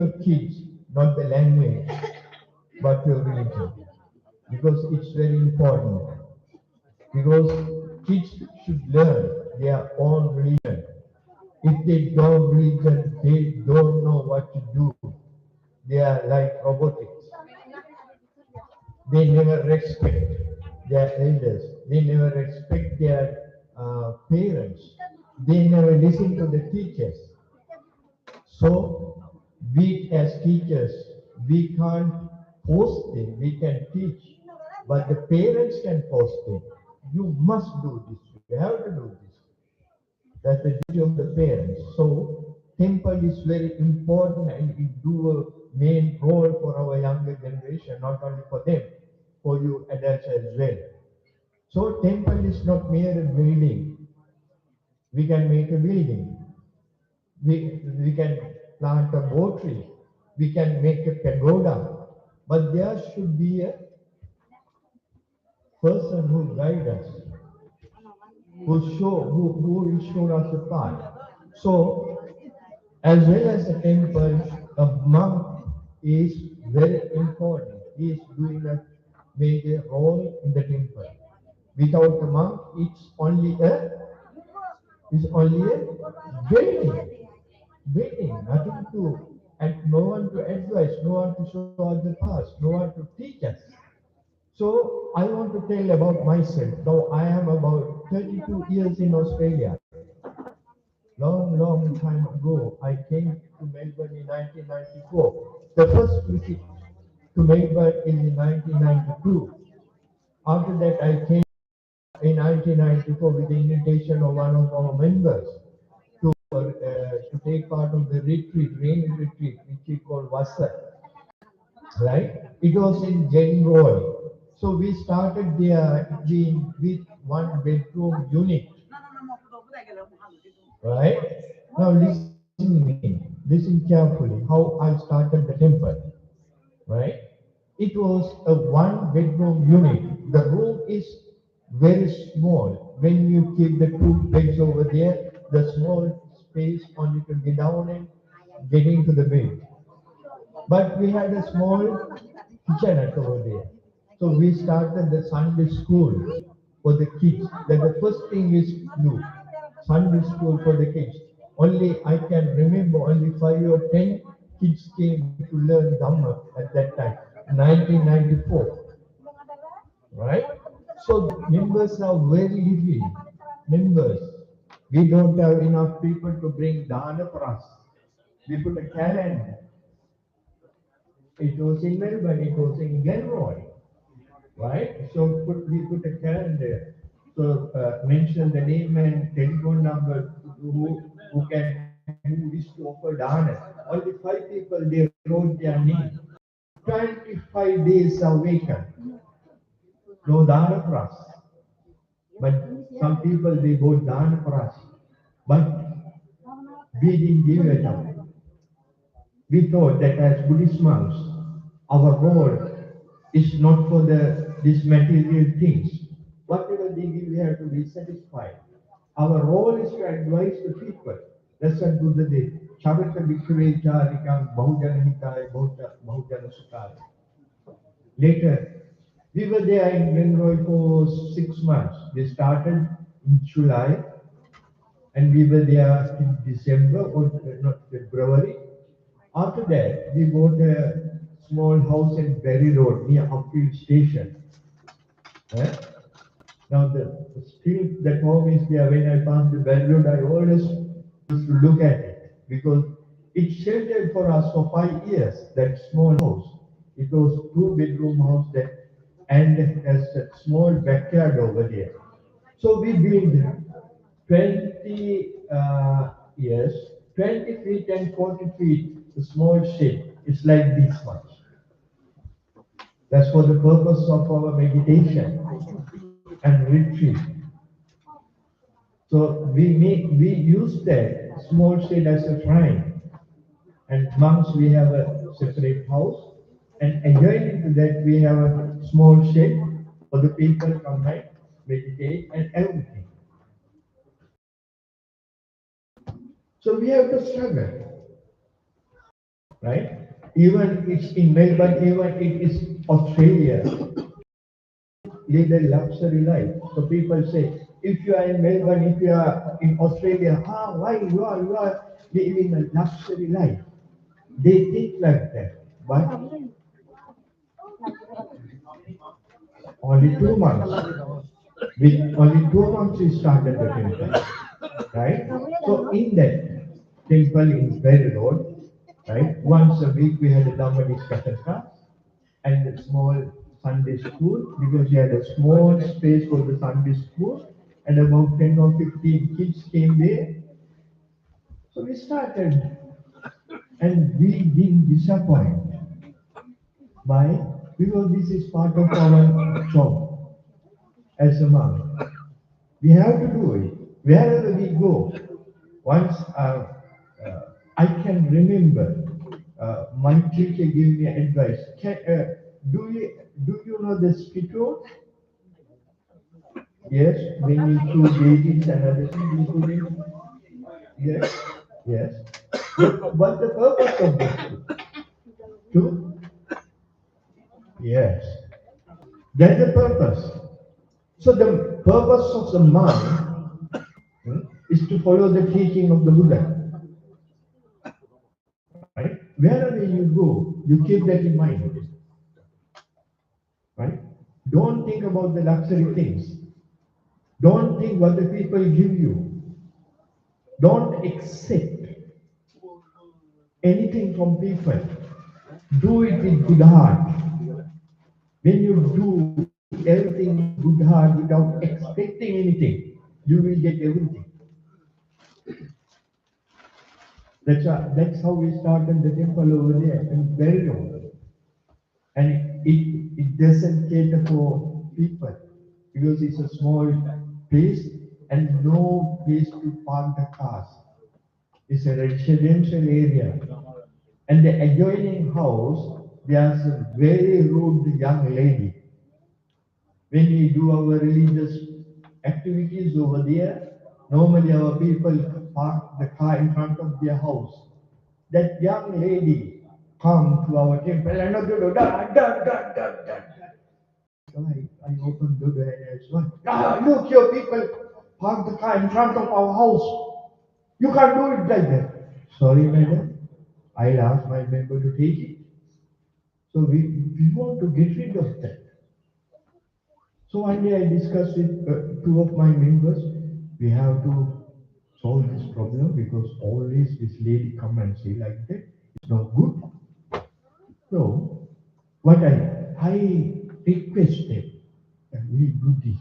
your kids, not the language, but your religion. Because it's very important. Because kids should learn their own religion. If they don't religion, they don't know what to do. They are like robotics. They never respect their elders. They never respect their parents. They never listen to the teachers. So we as teachers, we can't force them. We can teach, but the parents can force them. You must do this. You have to do this. That's the duty of the parents. So temple is very important and it do a main role for our younger generation, not only for them, for you adults as well. So temple is not mere a building. We can make a building. We can plant a tree. We can make a pagoda. But there should be a person who guides us, who will show us the path. So as well as the temple, a monk is very important. He is doing a major role in the temple. Without a monk, it's only a waiting, nothing to, and no one to advise, no one to show us the path, no one to teach us. So I want to tell about myself. Now I am about 32 years in Australia. Long time ago, I came to Melbourne in 1994. The first visit to Melbourne is in 1992. After that, I came in 1994 with the invitation of one of our members to take part of the retreat, rain retreat, which we call Vasa, right? It was in January. So we started there with one bedroom unit, right? Now listen to me, listen carefully how I started the temple, right? It was a one bedroom unit. The room is very small. When you keep the two beds over there, the small space only to get down and get into the bed. But we had a small kitchenette over there. So we started the Sunday school for the kids. That the first thing is do. Sunday school for the kids. Only I can remember only 5 or 10 kids came to learn Dhamma at that time, 1994. Right? So members are very little. Members. We don't have enough people to bring dana for us. We put a calendar. It was in Melbourne, it was in Glenroy, right? So we put a calendar. So mention the name and telephone number who wish to offer dana. Only 5 people they wrote their name. 25 days are vacant. No dana for us. But some people they bought dana for us. But we didn't give it up. We thought that as Buddhist monks, our role is not for these material things. Whatever they give, we have to be satisfied. Our role is to advise the people. That's what Buddha did. Charita Bhikkhave Charikam Bahujana Hitaya Bahujana Sukaya. Later, we were there in Glenroy for 6 months. We started in July and we were there in December or not February. After that, we bought a small house in Berry Road near Upfield Station. Eh? Now, still that home is there. When I passed the Berry Road, I always used to look at it because it sheltered for us for 5 years. That small house. It was two-bedroom house that and has a small backyard over there. So we built 20 years, 20 feet and 40 feet, a small shed. It's like this much. That's for the purpose of our meditation and retreat. So we use that small shed as a shrine. And monks we have a separate house. And adjoining to that we have a small shed for the people come and meditate and everything. So we have to struggle. right? Even it's in Melbourne, even it is Australia, live a luxury life. So people say, if you are in Melbourne, if you are in Australia, why you are living a luxury life? They think like that. But only 2 months. With only 2 months we started the temple. Right? So in that temple in Berry Road, right, once a week we had a Dhamma discussion class and a small Sunday school because we had a small space for the Sunday school and about 10 or 15 kids came there. So we started and we didn't disappoint. Why? Because this is part of our job as a monk. We have to do it wherever we go. Once I can remember, my teacher gave me advice. Do you know the spittoon? Yes, when you chew babies and other things, you put in. Yes, yes. What's the purpose of this? To yes, that's the purpose. So the purpose of the mind is to follow the teaching of the Buddha. Right? Wherever you go, you keep that in mind. Right? Don't think about the luxury things. Don't think what the people give you. Don't accept anything from people. Do it with good heart. When you do everything with good heart without expecting anything, you will get everything. That's how we started the temple over there in very long. And it doesn't cater for people because it's a small place and no place to park the cars. It's a residential area. And the adjoining house, there's a very rude young lady. When we do our religious activities over there, normally our people park the car in front of their house. That young lady come to our temple and so I opened the door and I said, look, your people park the car in front of our house. You can't do it like that. Sorry, madam. I'll ask my member to take it. So we want to get rid of that. So one day I discussed with two of my members. We have to solve this problem because always this lady come and say like that. It's not good. So what I requested that we do this.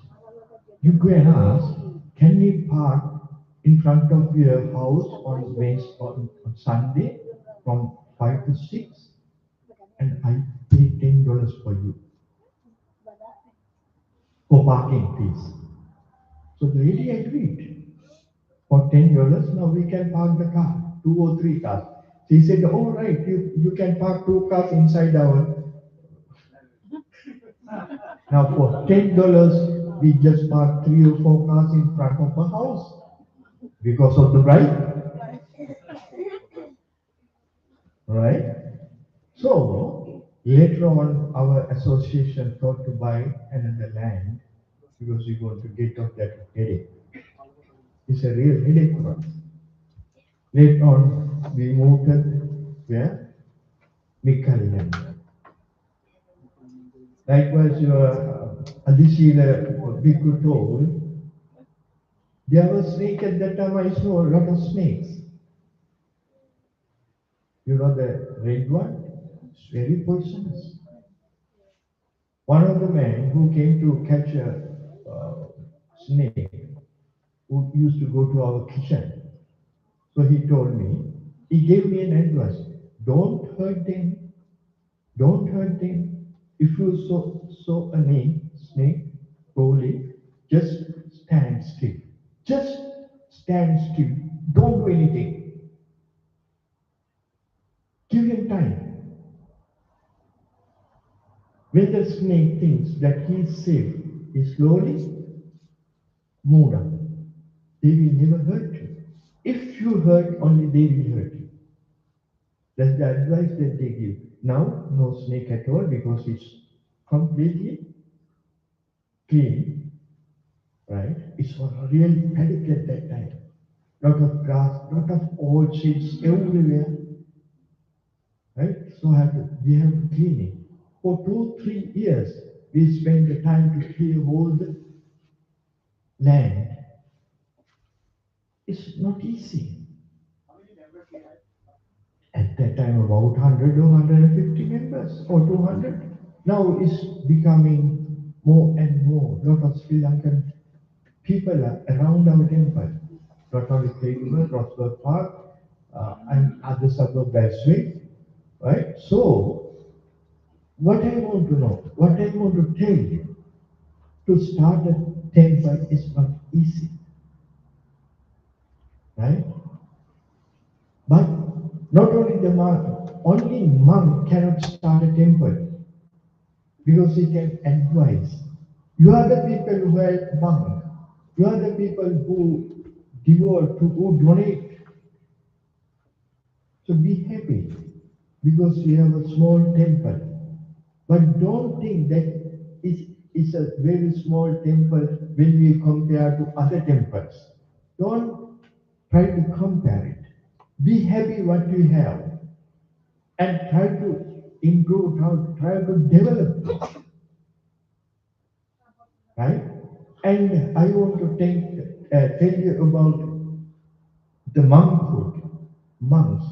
You go and ask, can we park in front of your house on Sunday from 5 to 6, and I pay $10 for you for parking fees. So the lady agreed. For $10, now we can park the car, 2 or 3 cars. She said, "All right, you can park 2 cars inside our." Now for $10, we just park 3 or 4 cars in front of a house because of the bride, right? So later on, our association thought to buy another land because we want to get off that headache. It's a real headache for us. Later on, we moved to where? Mikaland. Likewise, your Adishila Bhikkhu told, there was snake at that time. I saw a lot of snakes. You know the red one? It's very poisonous. One of the men who came to catch a snake, who used to go to our kitchen, so he told me, he gave me an advice: don't hurt them, don't hurt them. If you saw a snake, holy, just stand still. Just stand still. Don't do anything. Give him time. When the snake thinks that he is safe, he slowly move down. They will never hurt you. If you hurt, only they will hurt you. That's the advice that they give. Now, no snake at all because it's completely clean, right? It's for a real paddock at that time. Lot of grass, lot of old seeds everywhere, right? So we have to clean it. For 2, 3 years, we spend the time to clear all the land. It's not easy. At that time, about 100 or 150 members or 200. Now it's becoming more and more. Lot of Sri Lankan people are around our temple. Not only Kerala, Rosberg Park, and other suburbs as well. Right? So, what I want to know, what I want to tell you, to start a temple is not easy. Right? But not only the monk, only monk cannot start a temple because he can advise. You are the people who are monk. You are the people who devote, who donate. So be happy because you have a small temple. But don't think that it's a very small temple when we compare to other temples. Don't try to compare it. Be happy what you have and try to improve, try to develop it, right? And I want to tell you about the monkhood, monks,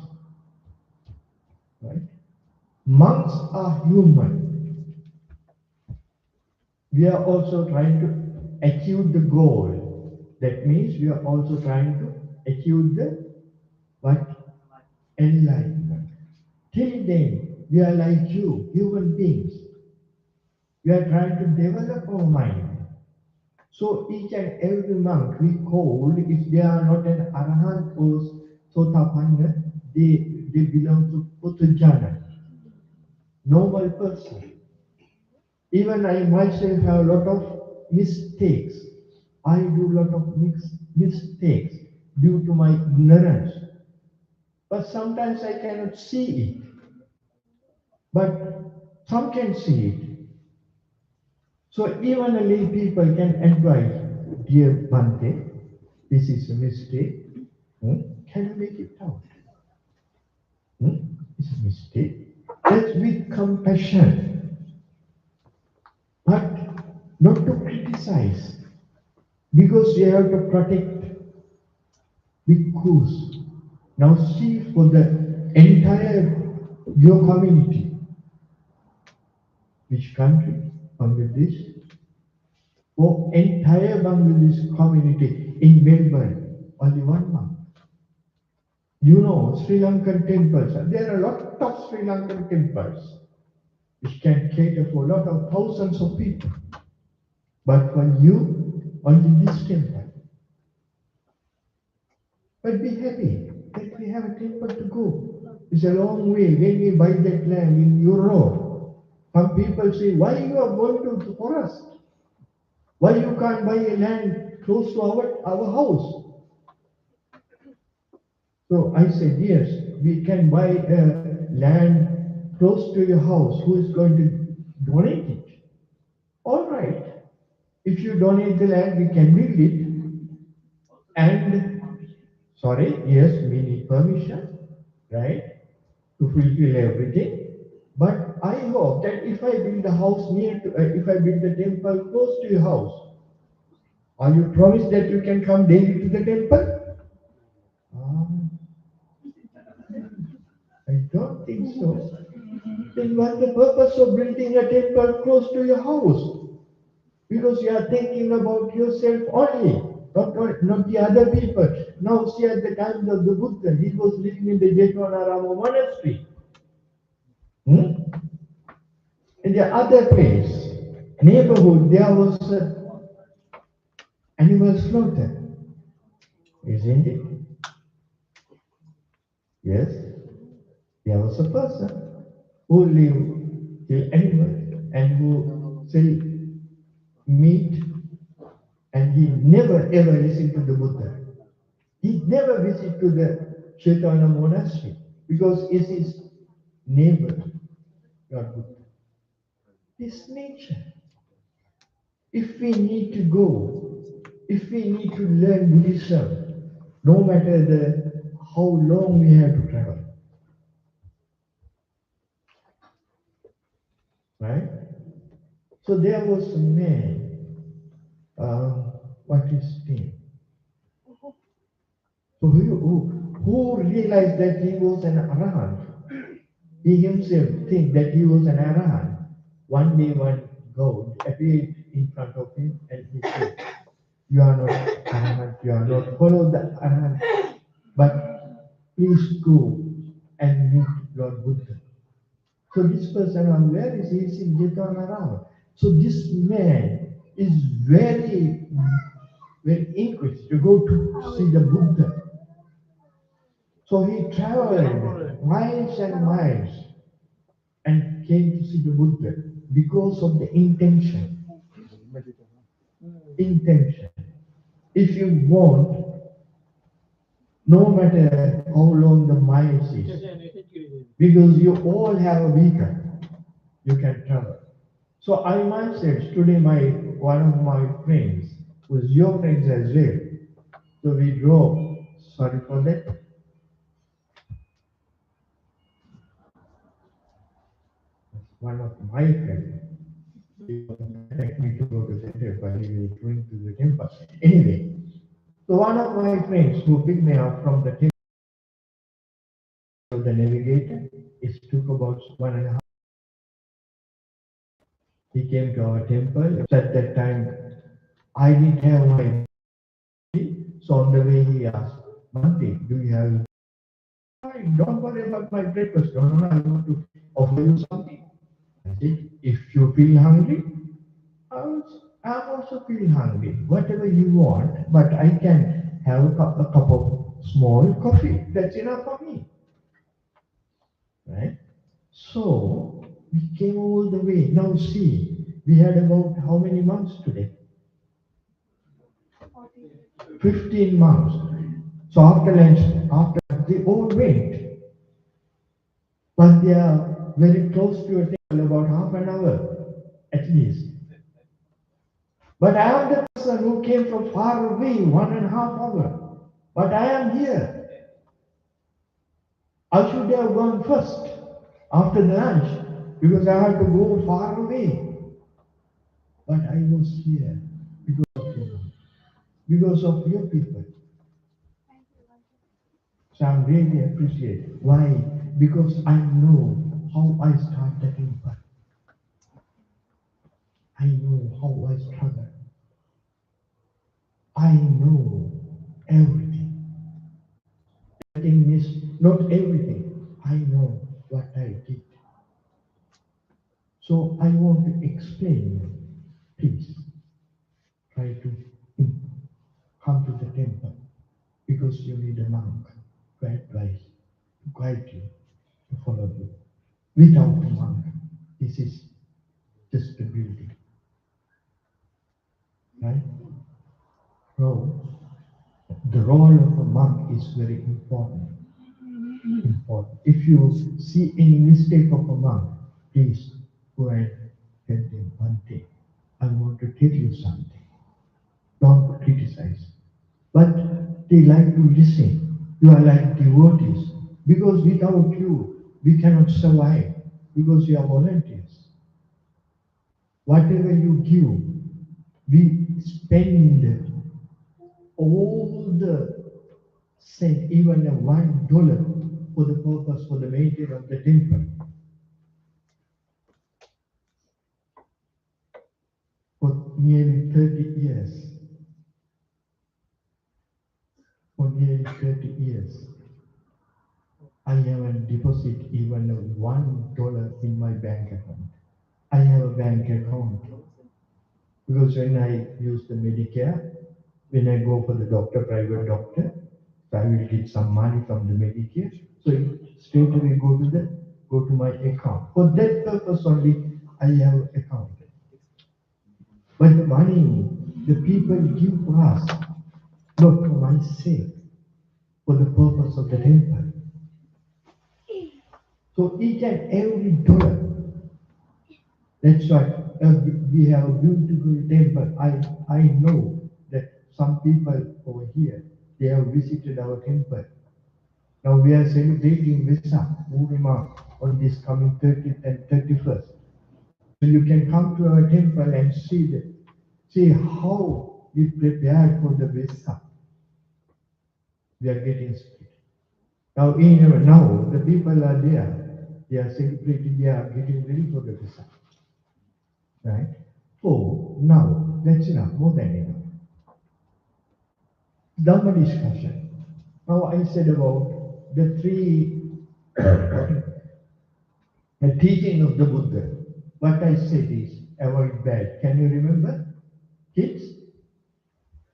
right? Monks are human. We are also trying to achieve the goal. That means we are also trying to achieve the what? Enlightenment. Till then, we are like you, human beings. We are trying to develop our mind. So each and every monk we call, if they are not an Arahant or Sotapanna, they belong to Puthujjana, normal person. Even I myself have a lot of mistakes. I do a lot of mistakes due to my ignorance. But sometimes I cannot see it. But some can see it. So even a lay people can advise, dear Bante, this is a mistake. Can you make it out? It's a mistake. That's with compassion, but not to criticize, because we have to protect bhikkhus. Now see for the entire your community. Which country? Bangladesh. For entire Bangladesh community in Melbourne, only one month. You know, Sri Lankan temples, there are a lot of Sri Lankan temples which can cater for a lot of thousands of people. But for you, only this temple. But be happy that we have a temple to go. It's a long way. When we buy that land in Europe, some people say, why you are going to the forest? Why you can't buy a land close to our house? So I said, yes, we can buy a land close to your house. Who is going to donate it? All right. If you donate the land, we can build it. And, sorry, yes, we need permission, right, to fulfill everything. But I hope that if I build a house if I build a temple close to your house, are you promised that you can come daily to the temple? Ah, I don't think so. Then what's the purpose of building a temple close to your house? Because you are thinking about yourself only, not the other people. Now see, at the time of the Buddha, he was living in the Jetwanarama monastery. In the other place, neighborhood, there was animal slaughter, isn't it? Yes, there was a person who lived till animals and who sell meat, and he never ever listened to the Buddha. He never visited to the Chaitanya monastery. because it's his neighbor, Lord Buddha. His nature. If we need to go, if we need to learn Buddhism, no matter how long we have to travel, right? So there was a man, what is his name? So who realized that he was an arahant? He himself think that he was an arahant. One day one God appeared in front of him and he said, "You are not arahant, you are not follow the arahant, but please go and meet Lord Buddha." So this person, where is he? He's in Jethanarama. So this man is very, very anxious to go to see the Buddha. So he traveled miles and miles and came to see the Buddha because of the intention. Intention. If you want, no matter how long the miles is, because you all have a vehicle, you can travel. So I myself, today one of my friends, was your friends as well. So we drove, sorry for that. One of my friends, he wanted me to go to the temple, he was going to the temple. Anyway, so one of my friends who picked me up from the temple, the navigator, it took about 1.5. He came to our temple. At that time, I didn't have my money. So on the way he asked, "Bhante, do you have?" "Don't worry about my breakfast. No, no, I want to offer you something." I said, "If you feel hungry, I'm also feeling hungry. Whatever you want, but I can have a cup of small coffee. That's enough for me." Right? So we came all the way. Now see, we had about how many months today? 15 months. So after lunch, after they all went, but they are very close to a table, about half an hour at least. But I am the person who came from far away, 1.5 hours. But I am here. I should have gone first after the lunch because I had to go far away. But I was here because of you, because of your people. So I'm really appreciate. Why? Because I know how I start the temple. I know how I struggle. I know everything. Everything is not everything. I know what I did. So I want to explain you. Please try to come to the temple because you need a monk to advise, to guide you, to follow you. Without a monk, this is just a building. Right? So the role of a monk is very important. Important. If you see any mistake of a monk, please go and tell them one thing. I want to tell you something. Don't criticize. But they like to listen. You are like devotees. Because without you, we cannot survive. Because you are volunteers. Whatever you give, we spend all the cent, even a $1 for the purpose for the maintenance of the temple. For nearly 30 years. For nearly 30 years. I haven't deposited even $1 in my bank account. I have a bank account because when I use the Medicare, when I go for the doctor, private doctor, so I will get some money from the Medicare. So straight away go to my account. For that purpose only, I have account. But the money the people give for us, not for my sake, for the purpose of the temple. So each and every dollar, that's why we have a beautiful temple. I know that some people over here, they have visited our temple. Now we are celebrating Vesak, Purnima, on this coming 30th and 31st. So you can come to our temple and see how we prepared for the Vesak. We are getting spirit. Now the people are there. They are celebrating. They are getting ready for the Vesak. Right? So now that's enough. More than enough. Dhamma discussion. Now I said about the three the teaching of the Buddha. What I said is avoid bad. Can you remember? Kids?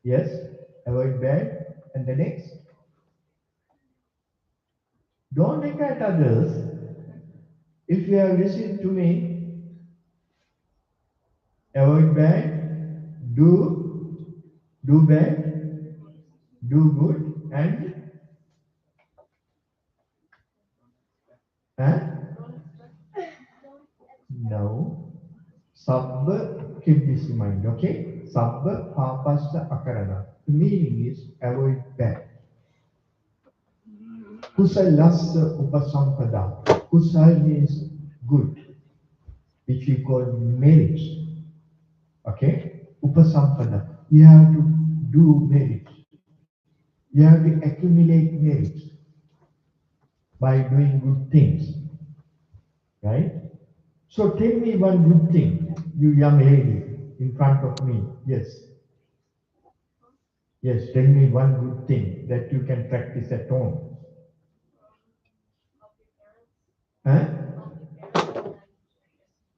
Yes? Avoid bad. And the next? Don't look at others. If you have listened to me, avoid bad, do bad, do good, and huh? No. Sabba, keep this in mind, okay? Sabba papassa akarana. The meaning is avoid bad. Kusalassa upasampada. Kusal means good, which we call merits. Okay? Upasampada. You have to do merits. You have to accumulate merits by doing good things. Right? So tell me one good thing, you young lady in front of me. Yes. Yes, tell me one good thing that you can practice at home. Huh?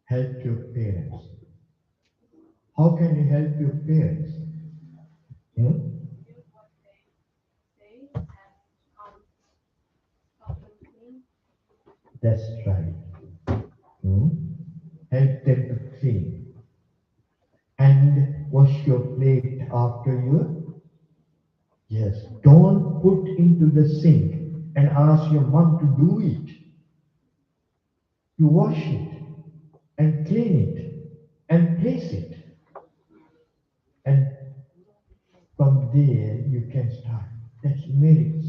Help your parents. How can you help your parents? Hmm? That's right. Hmm? Help them to clean. And wash your plate after you. Yes. Don't put into the sink and ask your mom to do it. You wash it and clean it and place it. And from there you can start. That's merits.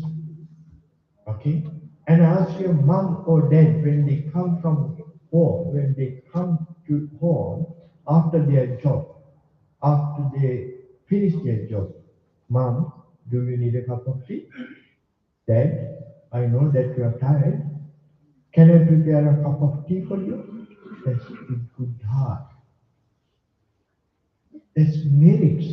Okay? And ask your mom or dad when they come from home, when they come to home after their job, after they finish their job. Mom, do you need a cup of tea? Dad, I know that you are tired. Can I prepare a cup of tea for you? That's with good heart. That's merits.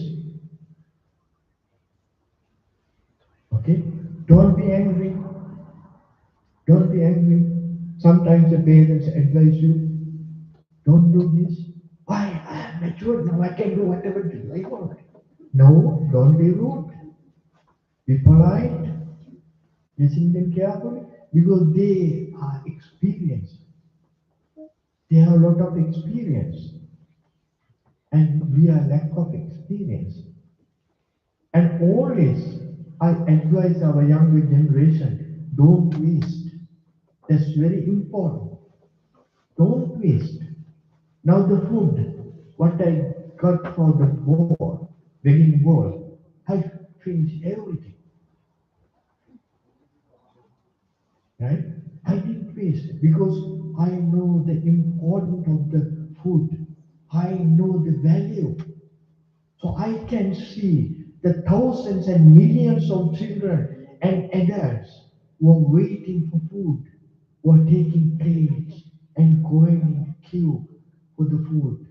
Okay? Don't be angry. Don't be angry. Sometimes the parents advise you, don't do this. Why? I am mature now. I can do whatever I want. No, don't be rude. Be polite. Listen them carefully because they are experienced. They have a lot of experience. And we are lack of experience. And always I advise our younger generation, don't waste. That's very important. Don't waste. Now the food, what I got for the board, wedding board, I finished everything. Right? I didn't waste because I know the importance of the food. I know the value. So I can see the thousands and millions of children and adults who are waiting for food, who are taking plates and going in queue for the food.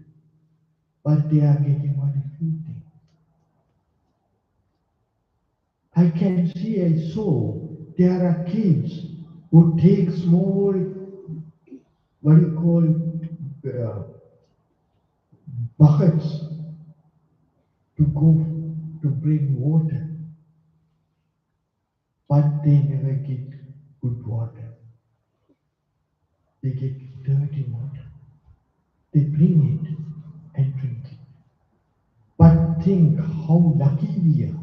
But they are getting only few things. I can see, I saw, there are kids who take small, what do you call, buckets to go to bring water, but they never get good water. They get dirty water. They bring it and drink it. But think how lucky we are,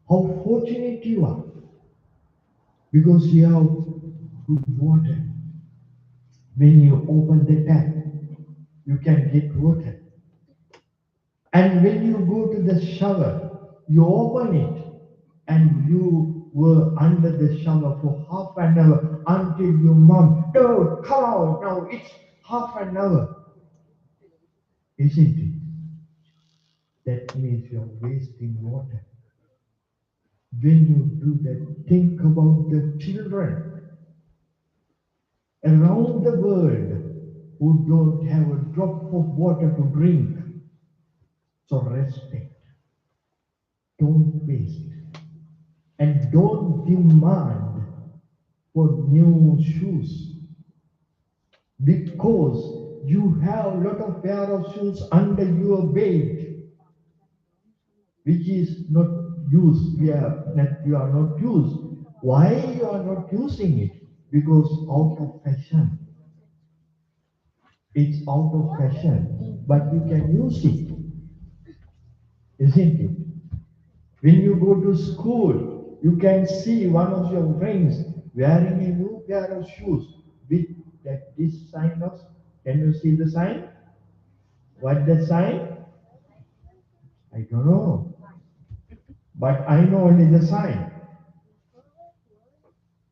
how fortunate you are, because you have good water. When you open the tap, you can get water. And when you go to the shower, you open it and you were under the shower for half an hour until your mom, no, come out, now it's half an hour. Isn't it? That means you're wasting water. When you do that, think about the children around the world who don't have a drop of water to drink. So respect, don't waste, and don't demand for new shoes because you have a lot of pair of shoes under your bed which is not used, that you are not used. Why you are not using it? Because out of fashion. It's out of fashion, but you can use it, isn't it? When you go to school, you can see one of your friends wearing a new pair of shoes with this sign of, can you see the sign? What the sign? I don't know. But I know only the sign.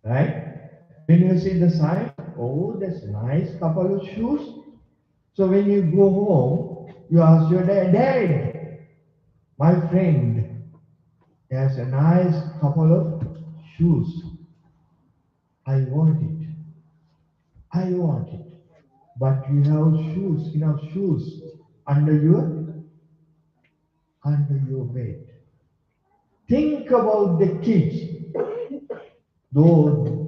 Right? When you see the sign, oh, that's nice couple of shoes. So when you go home, you ask your dad, Dad, my friend has a nice couple of shoes. I want it. I want it. But you have shoes, enough shoes under your bed. Think about the kids. Though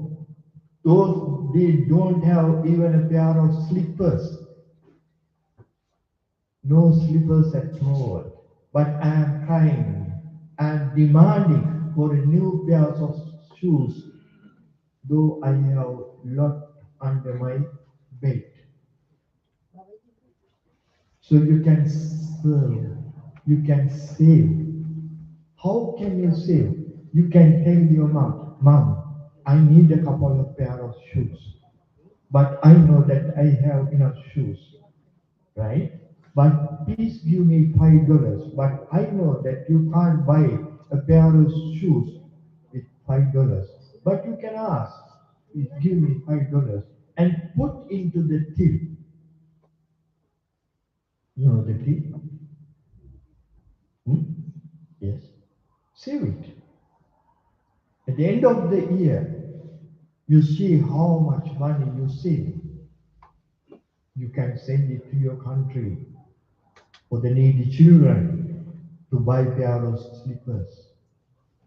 those they don't have even a pair of slippers. No slippers at all. But I am trying. I am demanding for a new pair of shoes, though I have lot under my bed. So you can serve, you can save. How can you save? You can tell your mom, I need a couple of pair of shoes. But I know that I have enough shoes, right? But please give me $5. But I know that you can't buy a pair of shoes with $5. But you can ask, please give me $5 and put into the tip. You know the tip? Hmm? Yes. Save it. At the end of the year, you see how much money you save. You can send it to your country for the needy children to buy pair of slippers.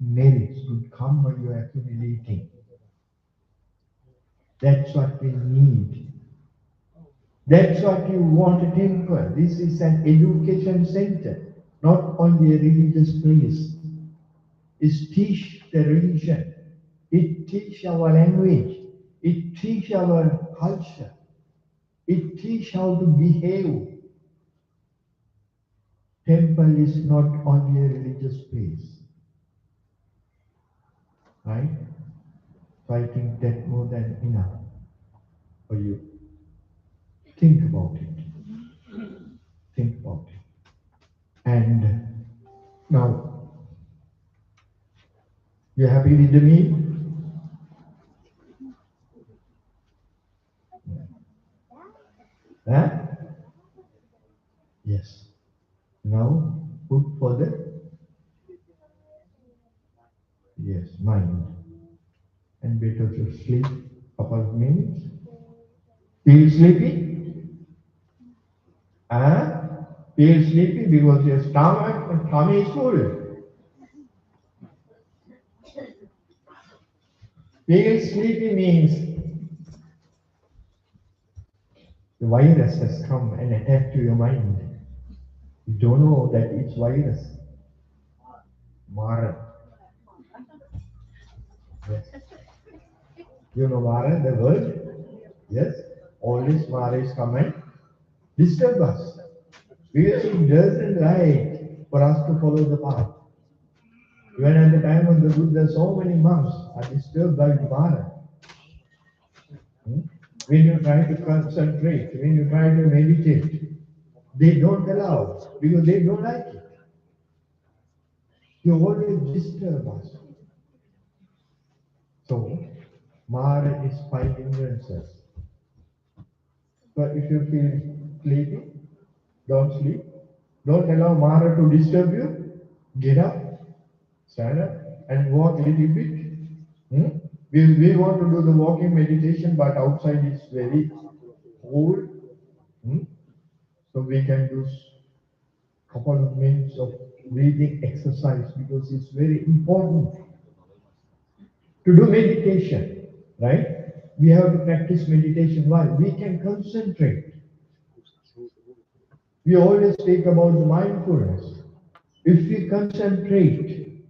Merits could come when you are accumulating. That's what we need. That's what you want a temple. This is an education center, not only a religious place. It teach the religion. It teach our language. It teach our culture. It teach how to behave. Temple is not only a religious place. Right? So I think that more than enough for you. Think about it. Think about it. And now, you happy with the meal? Huh? Yes. Now, put for the, yes, mind. And better to sleep couple of minutes. Feel sleepy? Huh? Feel sleepy because your stomach and tummy is full. Feel sleepy means the virus has come and attacked to your mind. You don't know that it's virus. Mara. Yes. You know Mara, the word? Yes. Always Mara is come and disturb us. Because it doesn't like for us to follow the path. Even at the time of the Buddha, so many monks are disturbed by Mara. when you try to concentrate, when you try to meditate, they don't allow because they don't like it. You always disturb us. So, Mara is five hindrances. But if you feel sleepy, don't sleep. Don't allow Mara to disturb you. Get up, stand up, and walk a little bit. Hmm? We want to do the walking meditation, but outside is very cold. Hmm? So we can do couple of minutes of breathing exercise because it's very important to do meditation, right? We have to practice meditation. Why? We can concentrate. We always speak about the mindfulness. If we concentrate,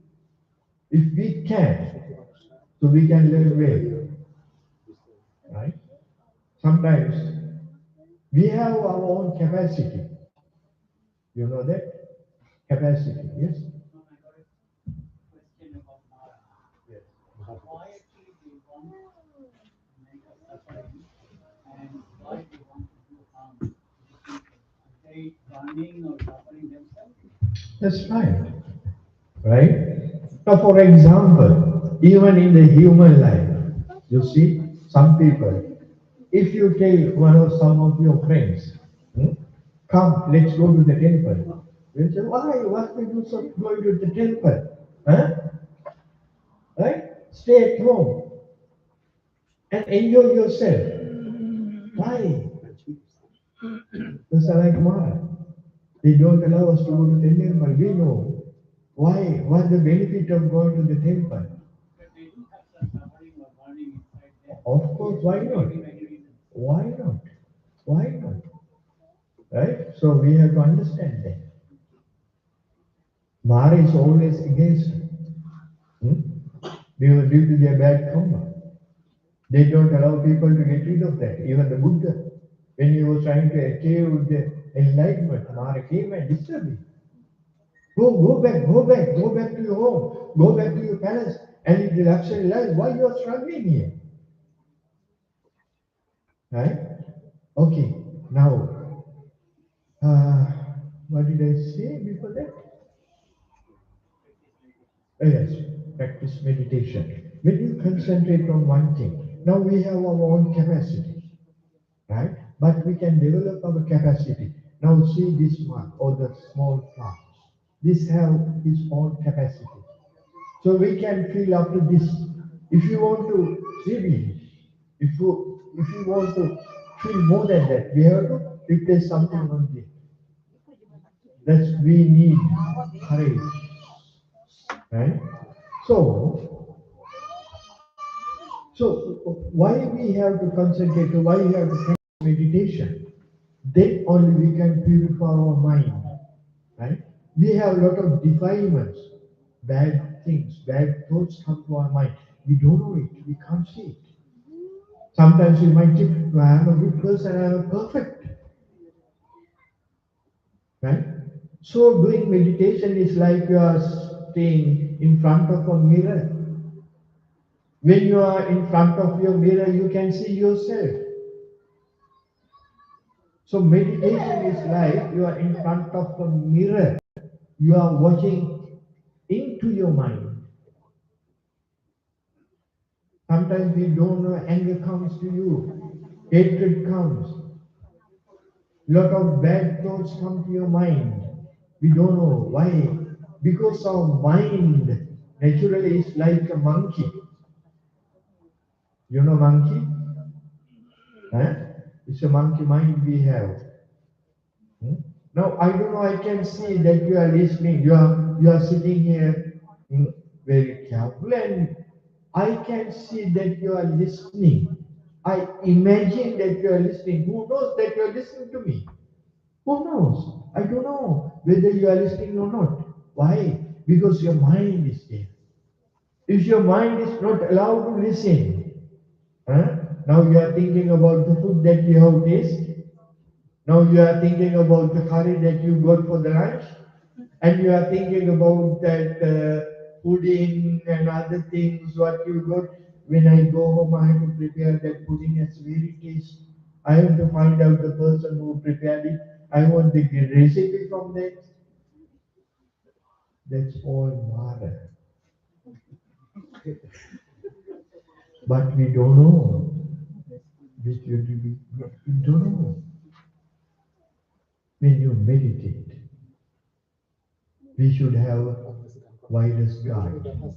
if we can, so we can learn well, right? Sometimes we have our own capacity. You know that? Capacity, yes? That's right. Right? Now, for example, even in the human life, you see, some people, if you tell one of some of your friends, hmm, come, let's go to the temple, they'll say, why? What we do so going to the temple? Huh? Right? Stay at home and enjoy yourself. Why? Just like Mara. They don't allow us to go to the temple. We know why. What's the benefit of going to the temple? Of course, why not? Why not? Why not? Right? So we have to understand that. Mara is always against it. Hmm? Due to their bad karma. They don't allow people to get rid of that. Even the Buddha, when he was trying to achieve the enlightenment, Mara came and disturbed him. Go back to your home, go back to your palace, and in the luxury life, why you are struggling here? Right? Okay, now, uh, what did I say before that? Yes, practice meditation. When you concentrate on one thing, now we have our own capacity, right? But we can develop our capacity. Now see this one or the small parts. This have its own capacity. So we can fill up to this. If you want to maybe if you want to feel more than that, we have to replace something on this. That's we need courage, right? So so why we have to concentrate, why we have to practice meditation? Then only we can purify our mind, right? We have a lot of defilements, bad things, bad thoughts come to our mind. We don't know it, we can't see it. Sometimes we might think, "Well, I'm a good person, I'm perfect, right? So doing meditation is like you are staying in front of a mirror. When you are in front of your mirror, you can see yourself. So meditation is like you are in front of a mirror. You are watching into your mind. Sometimes we don't know, anger comes to you, hatred comes, lot of bad thoughts come to your mind. We don't know why. Because our mind naturally is like a monkey. You know monkey? Huh? It's a monkey mind we have. Hmm? Now I don't know. I can see that you are listening. You are sitting here hmm, very careful, and I can see that you are listening. I imagine that you are listening. Who knows that you are listening to me? Who knows? I don't know whether you are listening or not. Why? Because your mind is there. If your mind is not allowed to listen, huh? Now you are thinking about the food that you have tasted. Now you are thinking about the curry that you got for the lunch, and you are thinking about that pudding and other things what you got. When I go home, I have to prepare that pudding as very tasty. I have to find out the person who prepared it. I want the recipe from that. That's all Mara. But we don't know. We don't know. When you meditate, we should have widest garden.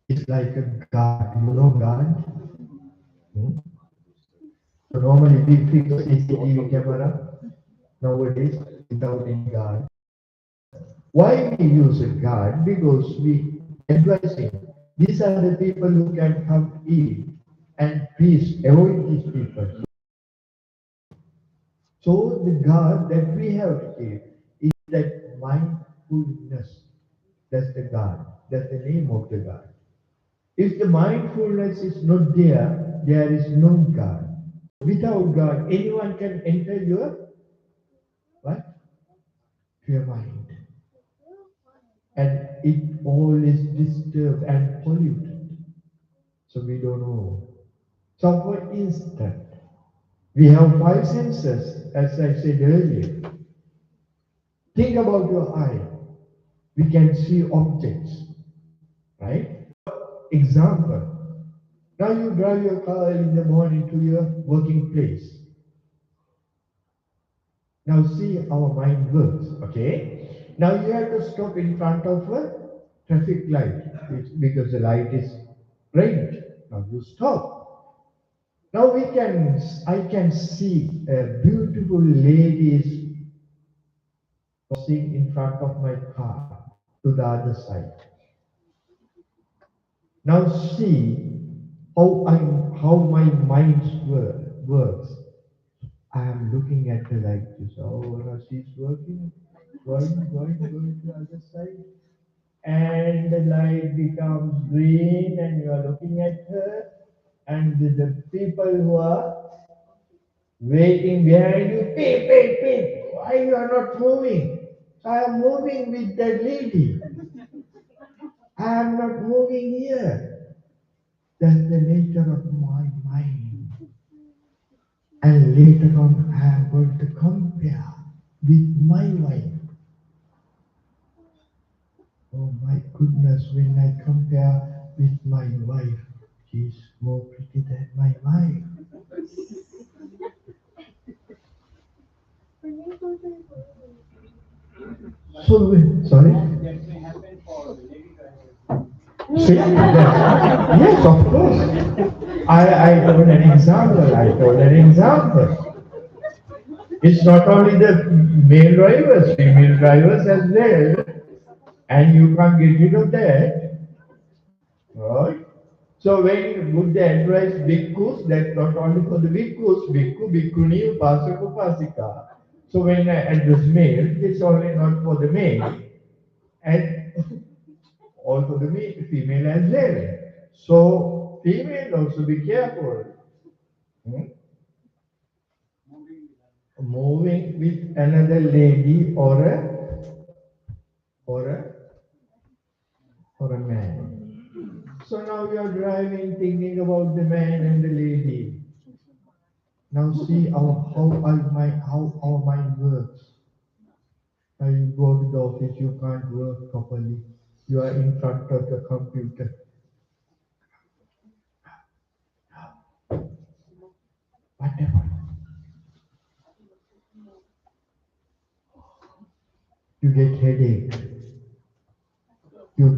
It's like a guard. You know guard? Hmm? So normally we fix CCTV camera nowadays without any guard. Why we use a guard? Because we advising these are the people who can come in, and please avoid these people. So the guard that we have to keep is that mindfulness. That's the guard. That's the name of the guard. If the mindfulness is not there, there is no guard. Without God, anyone can enter your what? Your mind. And it all is disturbed and polluted. So we don't know. So for instance, we have five senses, as I said earlier. Think about your eye. We can see objects, right? Example. Now you drive your car in the morning to your working place. Now see how mind works, okay? Now you have to stop in front of a traffic light because the light is red. Now you stop. Now I can see a beautiful lady sitting in front of my car to the other side. Now see how my mind works. I am looking at her like this. Oh, now she's working, going to the other side. And the light becomes green, and you are looking at her. And the people who are waiting behind you, beep. Why you are not moving? So I am moving with that lady. I am not moving here. That's the nature of my mind. And later on, I am going to compare with my wife. Oh my goodness, when I compare with my wife, she's more pretty than my wife. So, sorry? See, yes, of course. I told an example. It's not only the male drivers, female drivers as well. And you can't get rid of that. Right? So when Buddha advised bhikkhus, that's not only for the bhikkhus, bhikkhu, bhikkhuni, upasaka, upasika. So when I address male, it's only not for the male, and also the female as well. So female also be careful. Hmm? Moving with another lady or a or a man. So now you are driving, thinking about the man and the lady. Now see how our mind works. Now you go to the office, you can't work properly. You are in front of the computer. Whatever. You get headache. You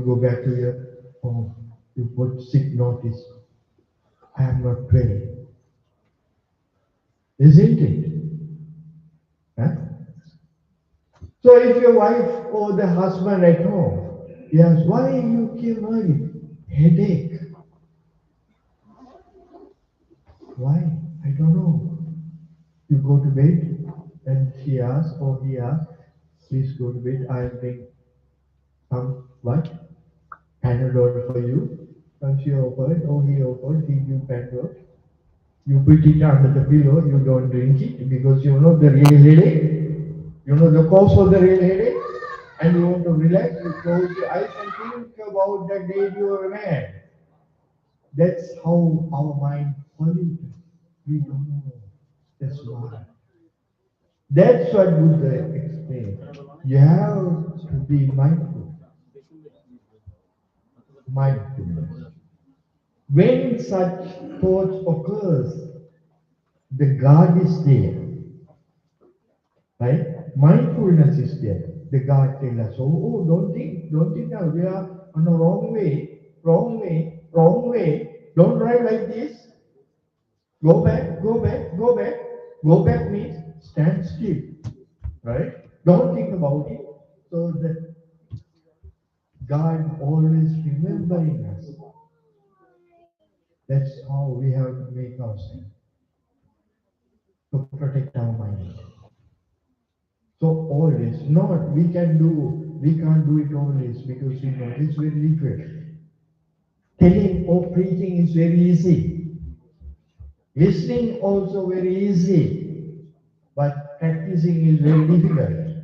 go back to your home. You put sick notice. I am not well. Isn't it? Huh? So if your wife or the husband at home, yes, why you came early? Headache. Why? I don't know. You go to bed, and she asks or he asks, please go to bed. I'll bring some what? Panadol for you. And she offered, or he offered, he give Panadol. You put it under the pillow, you don't drink it because you know the real headache. You know the cause of the real headache. And you want to relax, you close your eyes and think about that lady or man. That's how our mind polluted. We don't know. That's why. That's what Buddha explained. You have to be mindful. Mindfulness. When such thoughts occurs, the God is there, right? Mindfulness is there. The God tells us, oh, don't think now we are on the wrong way, wrong way, wrong way. Don't drive like this. Go back, go back, go back. Go back means stand still, right? Don't think about it. So the God always remembering us. That's how we have to make ourselves to protect our mind. So always, not we can't do it always because it's very difficult. Telling or preaching is very easy. Listening also very easy. But practicing is very difficult.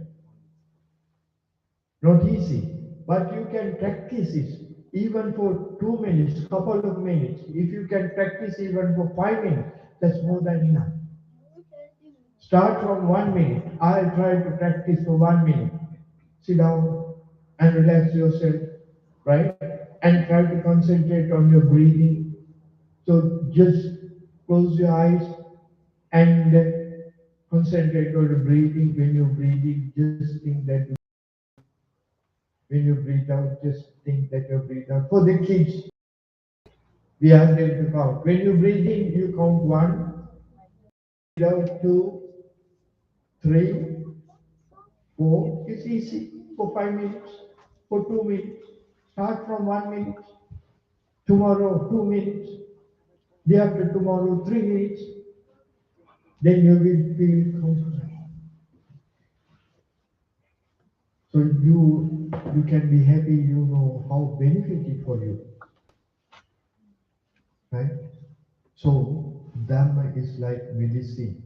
Not easy. But you can practice it even for 2 minutes, couple of minutes. If you can practice even for 5 minutes, that's more than enough. Start from 1 minute. I'll try to practice for 1 minute. Sit down and relax yourself, right? And try to concentrate on your breathing. So just close your eyes and concentrate on the breathing. When you're breathing, just think that when you breathe out, just think that you breathe out. For the kids, we ask them to count. When you breathe in, you count 1, breathe out 2, 3, 4. It's easy for 5 minutes, for 2 minutes. Start from 1 minute. Tomorrow, 2 minutes. Day after tomorrow, 3 minutes. Then you will feel comfortable. So you can be happy. You know how beneficial for you, right? So Dhamma is like medicine,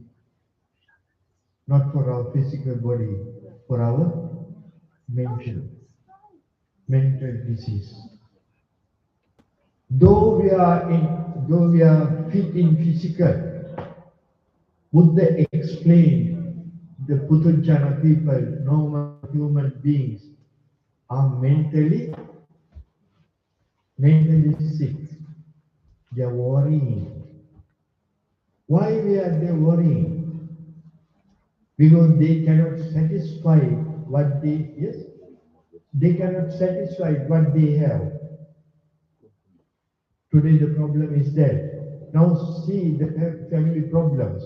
not for our physical body, for our mental mental disease. Though we are fit in physical, Buddha explained the Puthujjana people, normal human beings, are mentally sick. They are worrying. Why are they worrying? Because they cannot satisfy what they yes, they cannot satisfy what they have. Today the problem is that now see the family problems.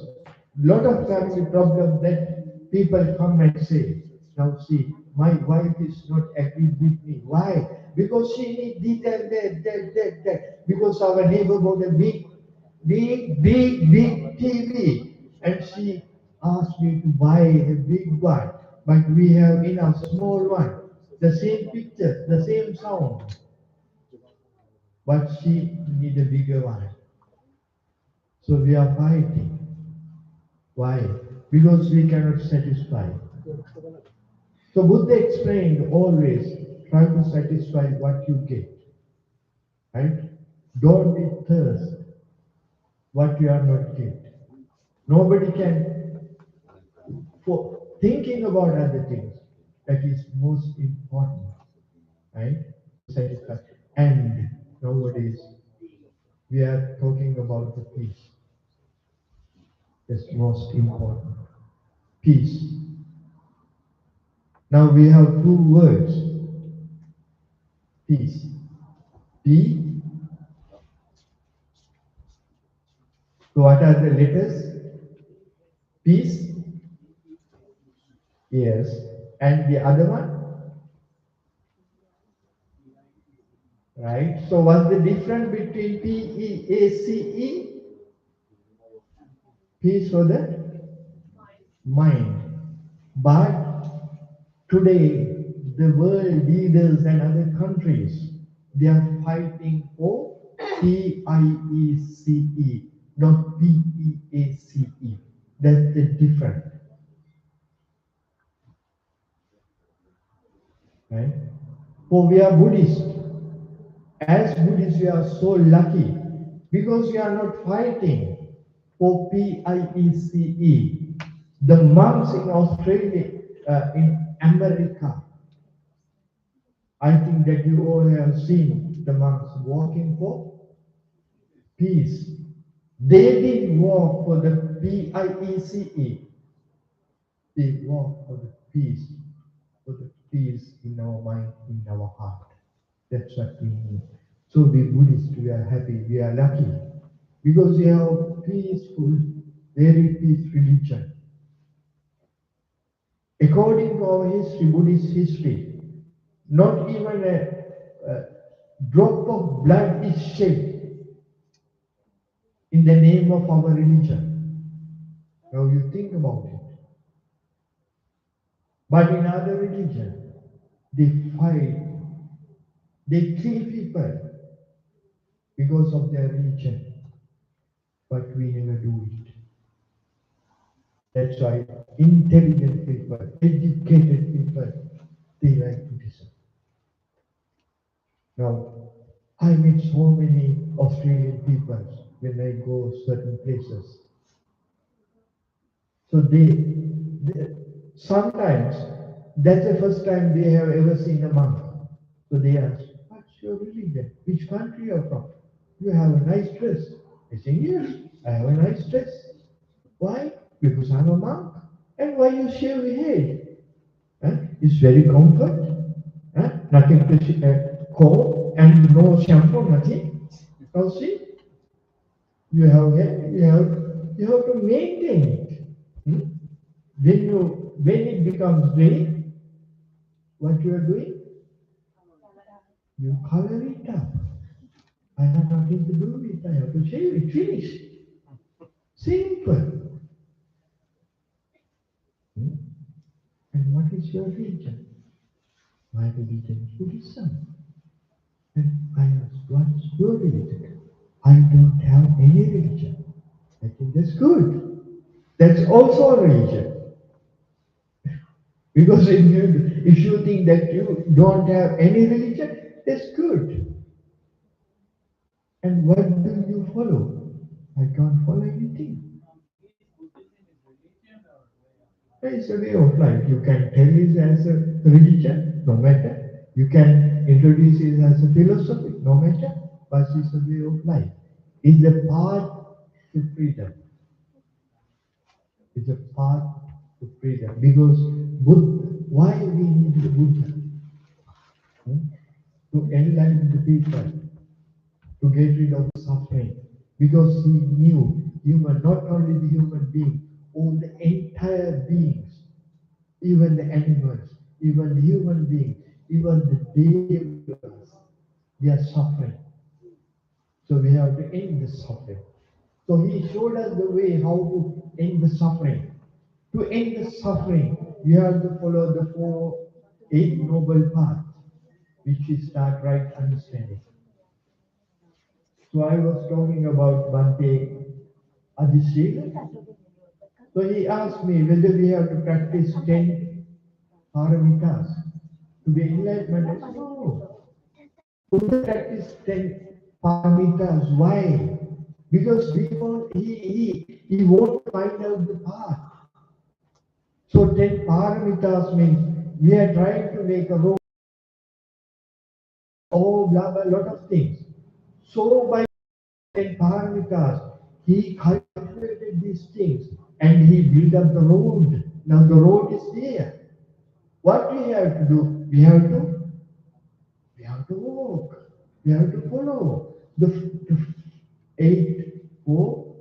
Lot of family problems that people come and say, now see, my wife is not agree with me. Why? Because she need this and that. Because our neighbor bought a big TV. And she asked me to buy a big one. But we have in a small one. The same picture, the same sound. But she need a bigger one. So we are fighting. Why? Because we cannot satisfy. So Buddha explained always try to satisfy what you get. Right? Don't be thirst what you are not get. Nobody can for thinking about other things. That is most important. Right? Satisfy. And nowadays we are talking about the peace. That's most important. Peace. Now we have 2 words. Peace. P. So what are the letters? Peace. Yes. And the other one? Right. So what's the difference between P-E-A-C-E? Peace for the mind. But today, the world leaders and other countries, they are fighting for P-I-E-C-E, not P-E-A-C-E. That's the difference. Right? For we are Buddhist. As Buddhists, we are so lucky because we are not fighting for PIECE. The monks in Australia, in America, I think that you all have seen the monks walking for peace. They didn't walk for the PIECE. They walk for the peace in our mind, in our heart. That's what we need. So we Buddhists, we are happy, we are lucky. Because we have a peaceful, very peaceful religion. According to our history, Buddhist history, not even a drop of blood is shed in the name of our religion. Now you think about it. But in other religion, they fight, they kill people because of their religion. But we never do it. That's why intelligent people, educated people, they like Buddhism. Now, I meet so many Australian people when I go certain places. So they sometimes that's the first time they have ever seen a monk. So they ask, "What's your religion? Which country you're from? You have a nice dress." I say, "Yes, I have a nice dress." Why? Because I'm a monk. And why you shave your head? It's very comfort. Nothing to comb and no shampoo, nothing. Now see, you have to maintain it. Hmm? When it becomes gray, what you are doing? You color it up. I have nothing to do with it. I have to shave it. Finish. Simple. Hmm? And what is your religion? My religion is Buddhism. And I asked, what's your religion? I don't have any religion. I think that's good. That's also a religion. Because if you think that you don't have any religion, that's good. And what do you follow? I don't follow anything. It's a way of life. You can tell it as a religion, no matter. You can introduce it as a philosophy, no matter. But it's a way of life. It's a path to freedom. It's a path to freedom. Because why we need the Buddha? Hmm? To enlighten the people, to get rid of suffering. Because he knew human, not only the human being, all the entire beings, even the animals, even the human beings, even the devas, they are suffering. So we have to end the suffering. So he showed us the way how to end the suffering. To end the suffering, you have to follow the eight noble paths, which is start right understanding. So I was talking about Bhante Adhishek. So he asked me whether we have to practice 10 paramitas to be enlightened. I said, no. Buddha practiced 10 paramitas. Why? Because he won't find out the path. So 10 paramitas means we are trying to make a road, oh, blah, blah, lot of things. So by 10 paramitas, he cultivated these things and he built up the road. Now the road is there. What we have to do? We have to walk. We have to follow the eight, four,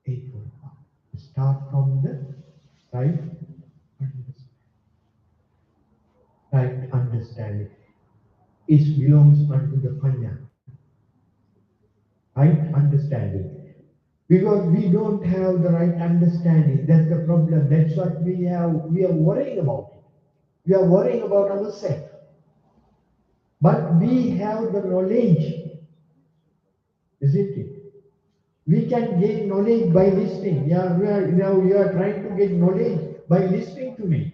eight, four. Start from the right, right understanding. It belongs unto the panya. Right understanding. Because we don't have the right understanding. That's the problem. That's what we have. We are worrying about it. We are worrying about ourselves. But we have the knowledge, isn't it? We can gain knowledge by listening. Yeah, we are trying to get knowledge by listening to me.